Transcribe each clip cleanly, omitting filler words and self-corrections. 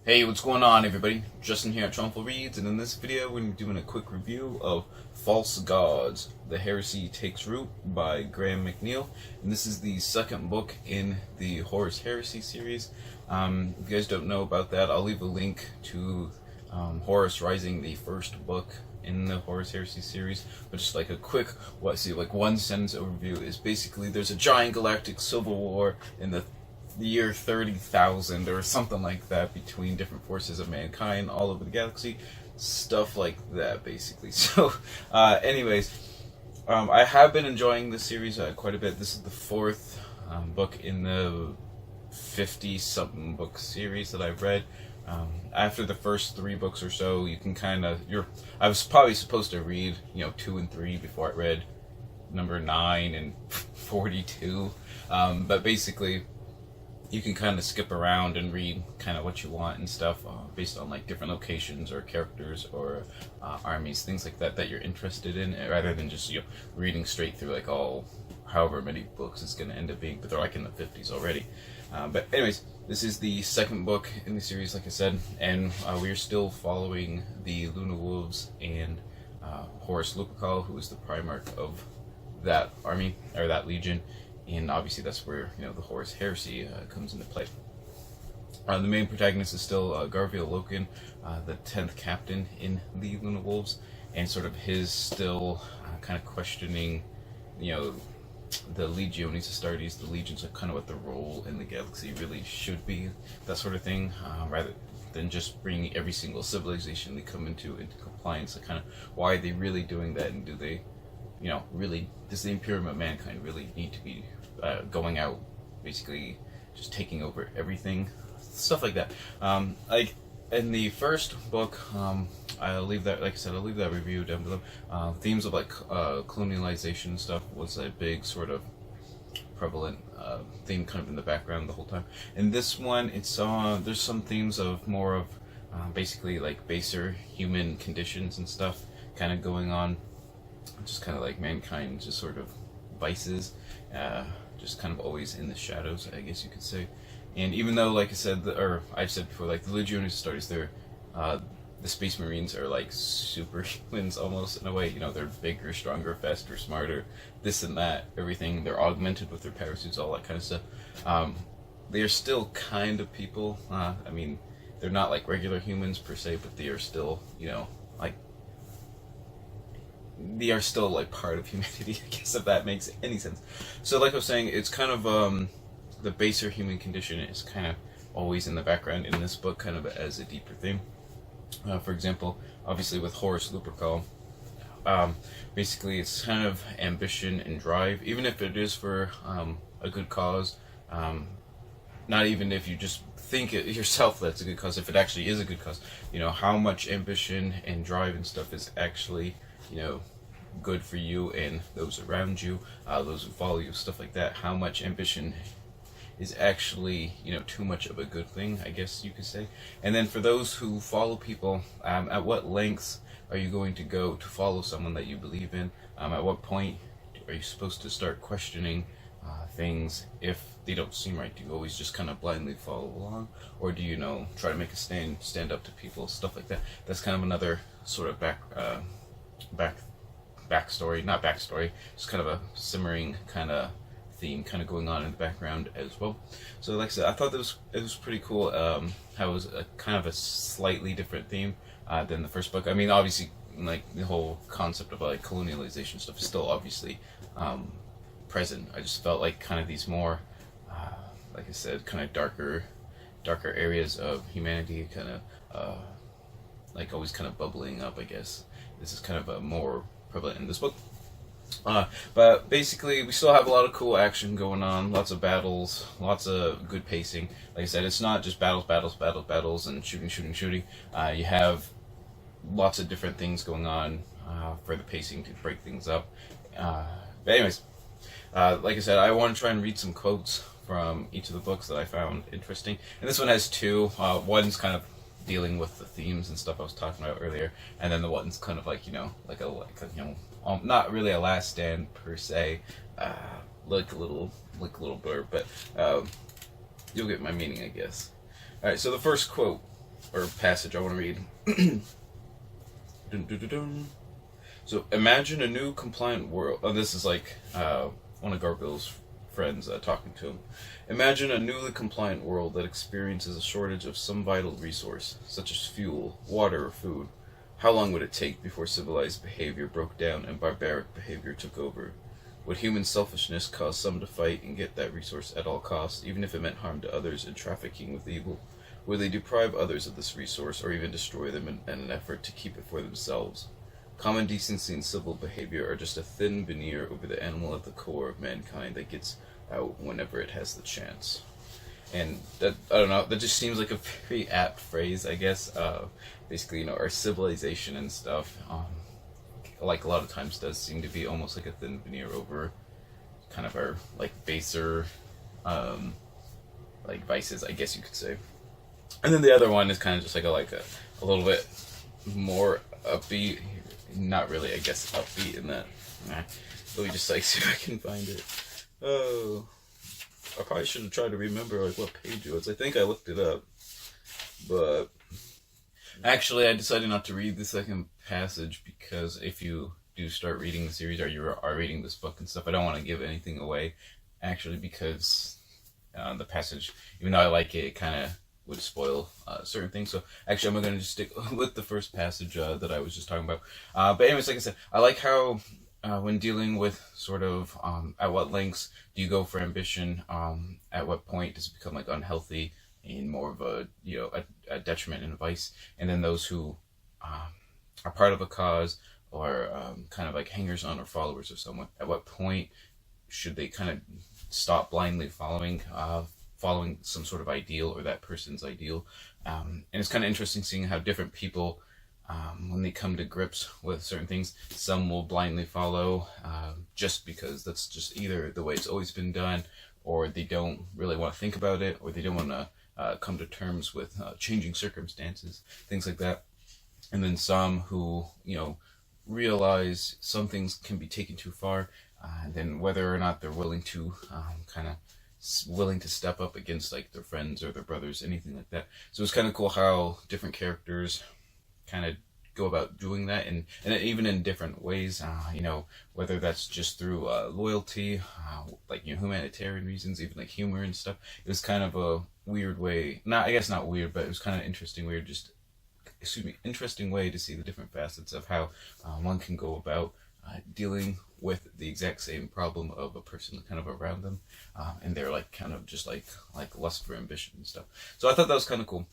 Hey, what's going on, everybody? Justin here at Trumful Reads, and in this video we're going to be doing a quick review of False Gods, The Heresy Takes Root by Graham McNeil, and this is the second book in the Horus Heresy series. If you guys don't know about that, I'll leave a link to Horus Rising, the first book in the Horus Heresy series, but just like a quick, one sentence overview is basically there's a giant galactic civil war in the year 30,000 or something like that between different forces of mankind all over the galaxy, stuff like that basically. So I have been enjoying this series quite a bit. This is the fourth book in the 50 something book series that I've read. After the first three books or so, you can I was probably supposed to read 2 and 3 before I read number 9 and 42, but basically you can kind of skip around and read kind of what you want and stuff based on like different locations or characters or armies, things like that you're interested in, rather than just reading straight through like all however many books it's going to end up being, but they're like in the 50s already. But anyways, this is the second book in the series, like I said, and we're still following the Luna Wolves and Horus Lupercal, who is the Primarch of that army, or that legion. And obviously that's where the Horus Heresy comes into play. The main protagonist is still Garviel Loken, the 10th captain in the Luna Wolves, and sort of his still kind of questioning, the Legiones Astartes, the legions, of kind of what the role in the galaxy really should be, that sort of thing, rather than just bringing every single civilization they come into compliance. Like, kind of why are they really doing that, and do they really, does the Imperium of Mankind really need to be going out, basically just taking over everything, stuff like that. Like in the first book, I'll leave that, like I said, I'll leave that review down below. Themes of like colonialization stuff was a big sort of prevalent theme kind of in the background the whole time. In this one, it's there's some themes of more of basically like baser human conditions and stuff kind of going on. Just kind of like mankind, just sort of vices, just kind of always in the shadows, I guess you could say. And even though, like I said, or I've said before, like the Legiones Astartes, they're the Space Marines are like superhumans almost in a way. They're bigger, stronger, faster, smarter, this and that, everything. They're augmented with their parasuits, all that kind of stuff. They are still kind of people. I mean, they're not like regular humans per se, but they are still, like, they are still like part of humanity, I guess, if that makes any sense. So like I was saying, it's kind of the baser human condition is kind of always in the background in this book, kind of as a deeper theme. For example, obviously with Horus Lupercal, basically it's kind of ambition and drive, even if it is for a good cause. Not even if you just think it yourself that's a good cause, if it actually is a good cause, how much ambition and drive and stuff is actually good for you and those around you, those who follow you, stuff like that. How much ambition is actually too much of a good thing, I guess you could say. And then for those who follow people, at what lengths are you going to go to follow someone that you believe in? At what point are you supposed to start questioning things if they don't seem right? Do you always just kind of blindly follow along, or do you try to make a stand up to people, stuff like that? That's kind of another sort of backstory, not backstory, just kind of a simmering kind of theme kind of going on in the background as well. So like I said, I thought it was pretty cool how it was a kind of a slightly different theme than the first book. I mean, obviously, like the whole concept of like colonialization stuff is still obviously present. I just felt like kind of these more like I said, kind of darker areas of humanity, kind of like always kind of bubbling up, I guess. This is kind of a more prevalent in this book. But basically, we still have a lot of cool action going on, lots of battles, lots of good pacing. Like I said, it's not just battles, and shooting. You have lots of different things going on for the pacing to break things up. But anyways, like I said, I want to try and read some quotes from each of the books that I found interesting. And this one has two. One's kind of dealing with the themes and stuff I was talking about earlier, and then the one's kind of like not really a last stand per se, like a little blurb, but you'll get my meaning, I guess. All right, so the first quote or passage I want to read. Dun, dun, dun, dun. So imagine a new compliant world. Oh, this is like one of Gargoyle's friends talking to him. Imagine a newly compliant world that experiences a shortage of some vital resource, such as fuel, water, or food. How long would it take before civilized behavior broke down and barbaric behavior took over? Would human selfishness cause some to fight and get that resource at all costs, even if it meant harm to others and trafficking with evil? Would they deprive others of this resource or even destroy them in an effort to keep it for themselves? Common decency and civil behavior are just a thin veneer over the animal at the core of mankind that gets out whenever it has the chance. And that, I don't know, that just seems like a very apt phrase, I guess. Basically, you know, our civilization and stuff, like a lot of times does seem to be almost like a thin veneer over kind of our, like, baser, like, vices, I guess you could say. And then the other one is kind of just like a little bit more upbeat. Not really, I guess, upbeat in that. Let me just like see if I can find it. Oh, I probably should have tried to remember like what page it was. I think I looked it up, but actually I decided not to read the second passage because if you do start reading the series or you are reading this book and stuff, I don't want to give anything away. Actually, because the passage, even though I like it, it kind of would spoil certain things. So actually, I'm going to just stick with the first passage that I was just talking about. But anyways, like I said, I like how when dealing with sort of at what lengths do you go for ambition? At what point does it become like unhealthy and more of a, you know, a detriment and a vice? And then those who are part of a cause or kind of like hangers on or followers of someone, at what point should they kind of stop blindly following some sort of ideal or that person's ideal? And it's kind of interesting seeing how different people, when they come to grips with certain things, some will blindly follow just because that's just either the way it's always been done, or they don't really want to think about it, or they don't want to come to terms with changing circumstances, things like that. And then some who, you know, realize some things can be taken too far, and then whether or not they're willing to willing to step up against like their friends or their brothers, anything like that. So it's kind of cool how different characters kind of go about doing that, and even in different ways. You know, whether that's just through loyalty, like, you know, humanitarian reasons, even like humor and stuff. It was kind of a weird way, I guess not weird, but it was kind of interesting way to see the different facets of how one can go about dealing with the exact same problem of a person kind of around them, and they're like kind of just like lust for ambition and stuff. So I thought that was kind of cool.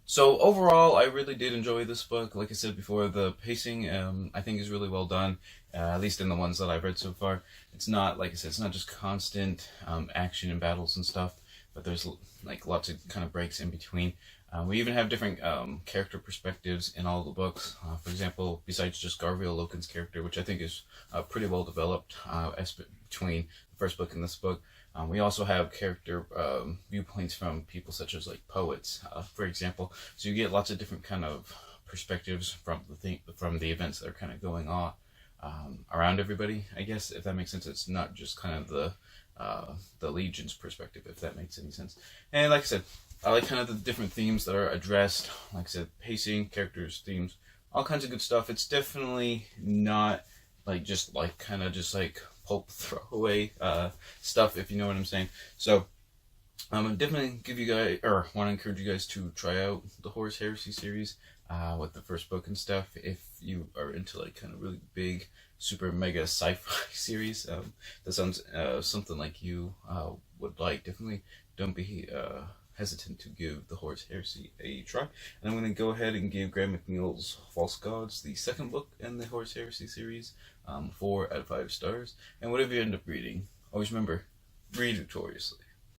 So overall, I really did enjoy this book. Like I said before, the pacing I think is really well done, at least in the ones that I've read so far. It's not, like I said, it's not just constant action and battles and stuff, but there's like lots of kind of breaks in between. We even have different character perspectives in all the books. For example, besides just Garville Loken's character, which I think is pretty well developed between the first book and this book, we also have character viewpoints from people such as like poets, for example. So you get lots of different kind of perspectives from the events that are kind of going on around everybody, I guess, if that makes sense. It's not just kind of the Legion's perspective, if that makes any sense. And like I said, I like kind of the different themes that are addressed. Like I said, pacing, characters, themes, all kinds of good stuff. It's definitely not like just like kind of just like pulp throwaway stuff, if you know what I'm saying. So I'm definitely want to encourage you guys to try out the Horus Heresy series with the first book and stuff. If you are into like kind of really big, super mega sci-fi series, that sounds something like you would like. Definitely don't be hesitant to give the Horus Heresy a try. And I'm going to go ahead and give Graham McNeil's False Gods, the second book in the Horus Heresy series, 4 out of 5 stars. And whatever you end up reading, always remember, read victoriously.